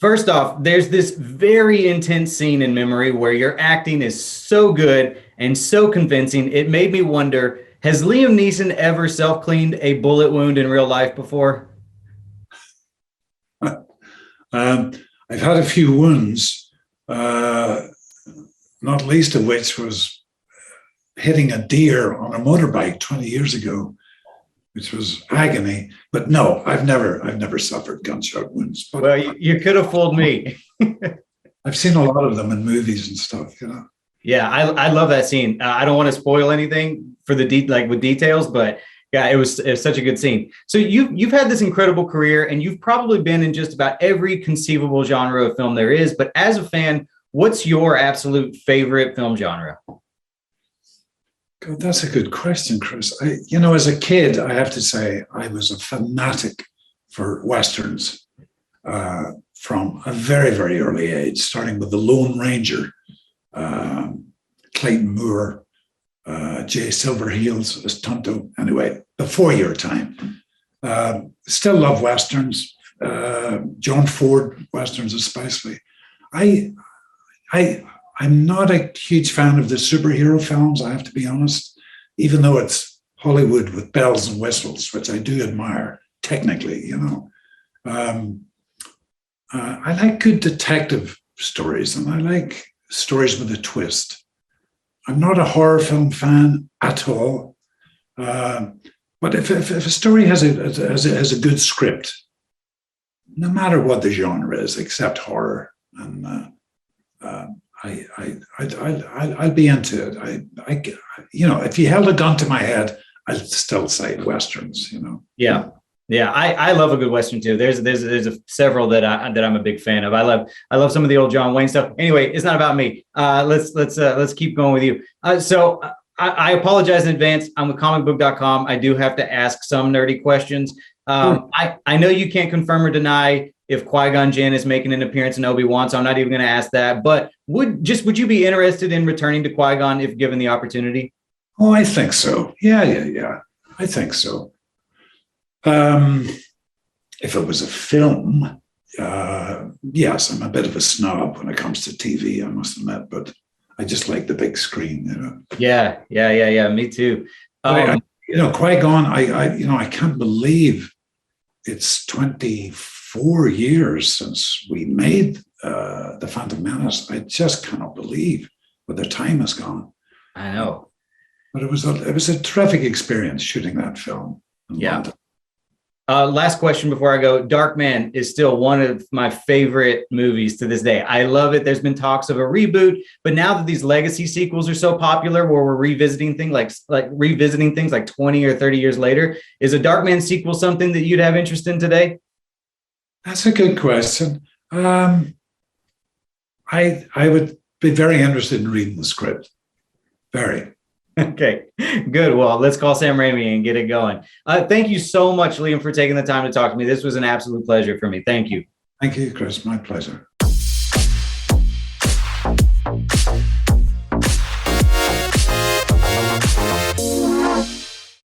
First off, there's this very intense scene in Memory where your acting is so good and so convincing. It made me wonder, has Liam Neeson ever self-cleaned a bullet wound in real life before? I've had a few wounds, not least of which was hitting a deer on a motorbike 20 years ago, which was agony. But no, I've never suffered gunshot wounds. But Well, you could have fooled me. I've seen a lot of them in movies and stuff, Yeah, I love that scene. I don't want to spoil anything for with details, but yeah, it was such a good scene. So you've had this incredible career, and you've probably been in just about every conceivable genre of film there is. But as a fan, what's your absolute favorite film genre? God, that's a good question, Chris. As a kid, I have to say I was a fanatic for Westerns from a very, very early age, starting with The Lone Ranger, Clayton Moore, Jay Silverheels as Tonto. Anyway, before your time. Still love Westerns, John Ford Westerns especially. I'm not a huge fan of the superhero films, I have to be honest, even though it's Hollywood with bells and whistles, which I do admire technically, I like good detective stories, and I like stories with a twist. I'm not a horror film fan at all, but if a story has a good script, no matter what the genre is, except horror, and I'd be into it. If you held a gun to my head, I'd still say Westerns. Yeah. Yeah, I love a good Western too. There's several that I'm a big fan of. I love some of the old John Wayne stuff. Anyway, it's not about me. Let's keep going with you. So I apologize in advance. I'm with Comicbook.com. I do have to ask some nerdy questions. I know you can't confirm or deny if Qui-Gon Jinn is making an appearance in Obi-Wan, so I'm not even going to ask that. But would you be interested in returning to Qui-Gon if given the opportunity? Oh, I think so. Yeah. I think so. If it was a film, yes, I'm a bit of a snob when it comes to TV, I must admit, but I just like the big screen, Yeah. Me too. Qui-Gon, I can't believe it's 24 years since we made The Phantom Menace. I just cannot believe where the time has gone. I know. But it was a terrific experience shooting that film. Yeah. Last question before I go. Darkman is still one of my favorite movies to this day. I love it. There's been talks of a reboot, but now that these legacy sequels are so popular, where we're revisiting things like 20 or 30 years later, is a Darkman sequel something that you'd have interest in today? That's a good question. I would be very interested in reading the script. Very. Okay, good. Well, let's call Sam Raimi and get it going. Thank you so much, Liam, for taking the time to talk to me. This was an absolute pleasure for me. Thank you. Thank you, Chris. My pleasure.